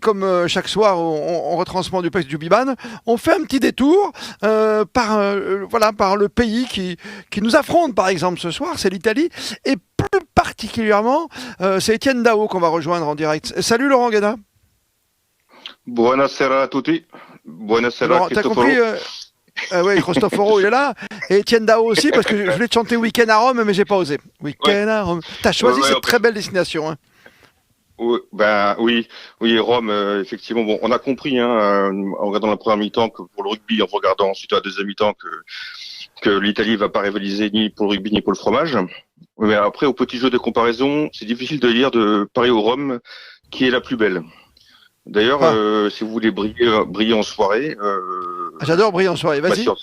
comme chaque soir, on retransmet du du Biban. On fait un petit détour par le pays qui nous affronte, par exemple, ce soir, c'est l'Italie. Et plus particulièrement, c'est Étienne Dao qu'on va rejoindre en direct. Salut Laurent Gada. Buonasera a tutti. Buonasera Laurent, t'as compris Cristoforo. oui, Cristoforo, il est là. Et Étienne Dao aussi, parce que je voulais te chanter Week-end à Rome, mais j'ai pas osé. Ouais, Week-end à Rome. T'as ouais, choisi ouais, cette très belle destination. Hein. ben oui, oui, Rome, effectivement. Bon, on a compris, hein, en regardant la première mi-temps, que pour le rugby, en regardant ensuite la deuxième mi-temps, que l'Italie va pas rivaliser ni pour le rugby ni pour le fromage. Mais après, au petit jeu de comparaison, c'est difficile de dire de Paris au Rome qui est la plus belle. D'ailleurs, Ah, si vous voulez briller en soirée, j'adore briller en soirée. ma Vas-y. science,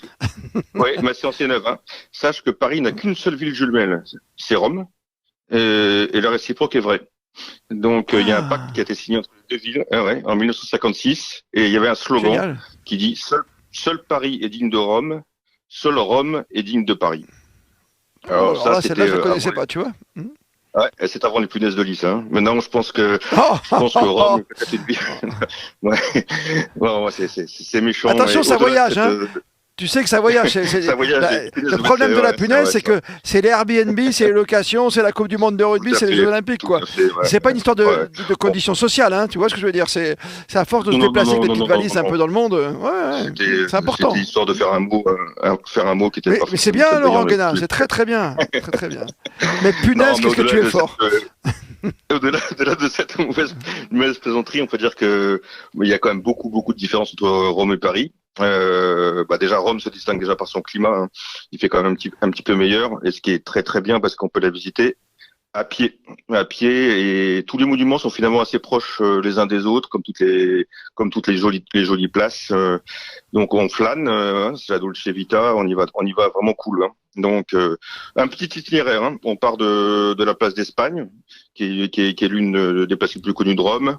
ouais, ma science est neuve. Hein. Sache que Paris n'a qu'une seule ville jumelle, c'est Rome, et le réciproque est vrai. Donc, il y a un pacte qui a Ah, été signé entre les deux villes, ouais, en 1956, et il y avait un slogan génial. qui dit seul Paris est digne de Rome, seul Rome est digne de Paris. Oh, Alors alors ça, là, celle-là, c'était je la avant connaissais pas, tu vois. Hmm. ouais, c'est avant les punaises de lit, ça. Hein. Maintenant, Oh, je oh, pense que oh, Rome oh. est peut-être une ville. Ouais, ouais, c'est méchant. Attention, Et ça au-delà de voyage, cette, hein. Tu sais que ça voyage. ça voyage des punaises Le de lit, problème de la punaise, c'est c'est vrai. que c'est les Airbnb, c'est les locations, c'est la Coupe du Monde de rugby, Tout à c'est les Jeux fait, Olympiques, tout quoi. à fait, ouais, C'est pas une histoire ouais. de Bon, conditions sociales, hein. Tu vois ce que je veux dire? C'est à force de se non, non, non, déplacer avec non, des non, petites non, non, valises non, un non. peu dans le monde. Ouais, ouais, C'était c'est important. histoire de faire un mot qui n'était pas Mais c'est forcément bien, très brillant Laurent là Guénin, dessus. c'est très très bien. Très très bien. Mais Non, punaise, mais qu'est-ce que tu es fort. au-delà de cette mauvaise plaisanterie, on peut dire que il y a quand même beaucoup de différences entre Rome et Paris. Déjà Rome se distingue déjà par son climat, hein. Il fait quand même un petit peu meilleur, et ce qui est très très bien parce qu'on peut la visiter à pied, et tous les monuments sont finalement assez proches les uns des autres, comme toutes les jolies places. Donc on flâne, hein, c'est la Dolce Vita, on y va vraiment cool. Hein. Donc un petit itinéraire. Hein. On part de la place d'Espagne, qui est l'une des places les plus connues de Rome.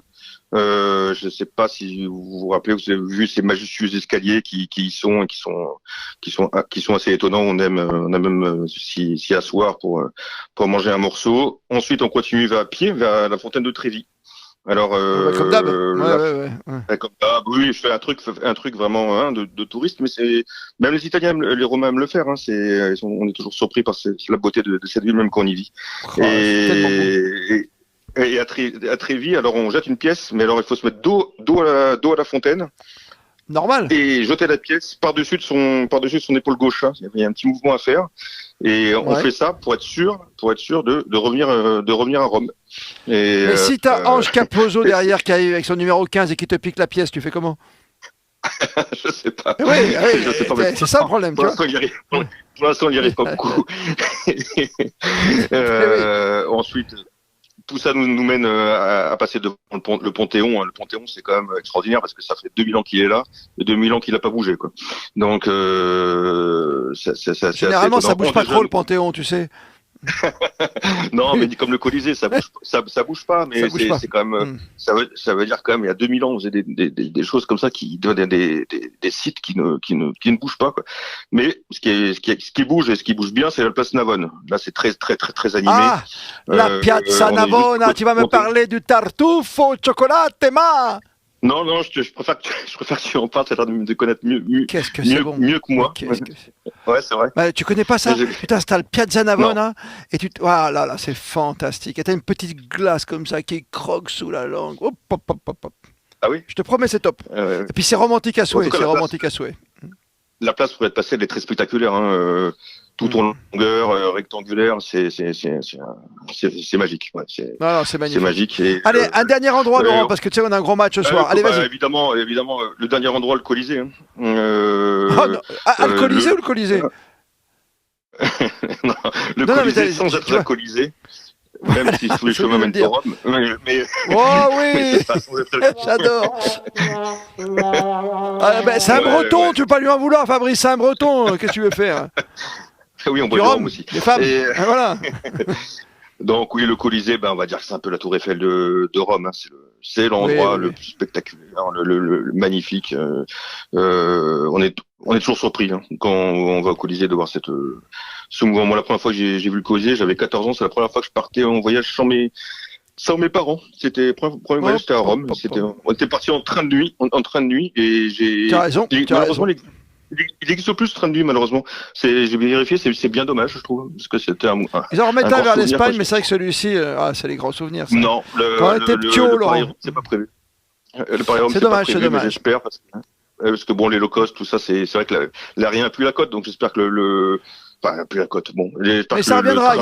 Je ne sais pas si vous vous rappelez, vous avez vu ces majestueux escaliers qui y sont et qui sont assez étonnants. On a même s'y asseoir pour manger un morceau. Ensuite, on continue vers à pied vers la fontaine de Trévi. Alors Bon, bah, comme d'hab. Ouais, la ouais, ouais, ouais. comme ça, oui, je fais un truc vraiment hein, de touriste, mais c'est même les Italiens, les Romains aiment le faire. Hein, on est toujours surpris par la beauté de cette ville, même quand on y vit. Oh, c'est tellement beau. Et à Trévis, alors on jette une pièce, mais alors il faut se mettre dos à la fontaine Normal. et jeter la pièce par dessus son épaule gauche. Hein. Il y a un petit mouvement à faire, et on Ouais. fait ça pour être sûr de revenir à Rome. Et Mais si t'as Ange Capozzo derrière qui arrive avec son numéro 15 et qui te pique la pièce, tu fais comment? je sais pas, Eh oui, je sais pas, mais c'est ça le problème, pour tu vois. l'instant, il y arrive. Pour l'instant, il n'y arrive pas beaucoup. Eh oui. Ensuite, tout ça nous mène à passer devant le Panthéon. Hein. Le Panthéon, c'est quand même extraordinaire parce que ça fait 2000 ans qu'il est là et 2000 ans qu'il n'a pas bougé, quoi. Donc, c'est assez Généralement, ça étonnant. bouge On pas trop déjeune. le Panthéon, tu sais. Non, mais comme le Colisée, ça bouge pas, Ça mais bouge pas. c'est quand même, Hmm. ça veut dire quand même, il y a 2000 ans, on faisait des choses comme ça qui donnent des sites qui ne bougent pas, quoi. Mais ce qui bouge et ce qui bouge bien, c'est la place Navone. Là, c'est très animé. Ah, la Piazza On est juste Navona, tu vas me monté. parler du tartufo au chocolat, ma. Non, non, je préfère je préfère que tu en parles, c'est l'air de connaître Qu'est-ce que c'est bon. mieux que Mais moi. qu'est-ce que c'est. Ouais, c'est vrai. Bah, tu connais pas Mais ça? Tu t'installes Piazza non. Navona et ah là là, c'est fantastique. Et t'as une petite glace comme ça qui croque sous la langue. Hop, hop, hop, hop, hop. Ah oui? Je te promets, c'est top. Et puis c'est romantique à En tout souhait, cas, c'est romantique à souhait. la place pour être passée, elle est très spectaculaire, hein. Tout Hmm. en longueur, rectangulaire, c'est magique. Ouais, Non, non, c'est c'est magnifique. magique. Et Allez, un dernier endroit, Laurent, euh, parce que tu sais, on a un gros match ce soir. Allez, vas-y. évidemment, le dernier endroit, le Colisée. Hein. Oh, non. Ah, le Colisée Le ou le Colisée? non, le Non, non, mais Colisée sans être tu la vois, Colisée, même voilà, si tous les c'est chemins mieux de le mènent à dire. Rome, Oh mais oui, c'est pas sans être. j'adore. Ah, ben, c'est un breton, Ouais. tu peux pas lui en vouloir, Fabrice, c'est un breton. Qu'est-ce que tu veux faire? Oui, on Du boit du rhum rhum, aussi. des femmes. Et Ah, voilà. donc oui, le Colisée, ben on va dire que c'est un peu la Tour Eiffel de Rome. Hein. C'est Oui, l'endroit oui, le oui. plus spectaculaire, le magnifique. On est toujours surpris hein, quand on va au Colisée de voir ce mouvement. Moi, la première fois que j'ai vu le Colisée, j'avais 14 ans. C'est la première fois que je partais en voyage Sans mes parents. C'était le premier voyage, c'était à Rome. On était parti en train de nuit, et Tu as raison. malheureusement, il existe plus de train de nuit, malheureusement. J'ai vérifié, c'est bien dommage, je troume, parce que c'était Ils en remettent un vers souvenir l'Espagne, que mais c'est vrai que celui-ci, c'est les gros souvenirs. Ça. Non, Quand on était p'tio, Laurent. c'est pas prévu. Le Paris-Rome, C'est pas dommage, prévu, c'est dommage. mais j'espère, parce que bon, les low cost, tout ça, c'est vrai que l'aérien a plus la cote, donc j'espère que enfin, plus la cote, bon. Mais ça reviendra,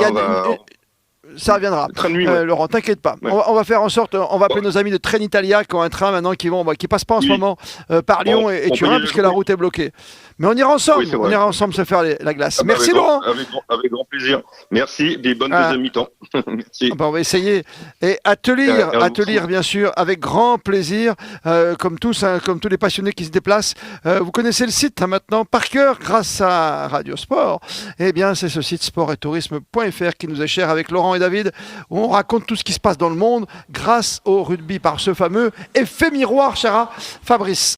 ça reviendra. Train de nuit, Laurent, t'inquiète pas. Ouais. On va faire en sorte, on va appeler nos amis de Trenitalia qui ont un train maintenant qui passent pas en ce moment par Lyon et Turin puisque la route est bloquée. Mais on ira ensemble, se faire la glace. Merci Laurent. Avec grand plaisir. Merci, des bonnes deuxième mi-temps. Merci. On va essayer. Et à te lire bien sûr, avec grand plaisir, comme tous les passionnés qui se déplacent. Vous connaissez le site maintenant par cœur grâce à Radio Sport. Eh bien, c'est ce site sportetourisme.fr qui nous est cher avec Laurent et David, où on raconte tout ce qui se passe dans le monde grâce au rugby par ce fameux effet miroir, cher Fabrice.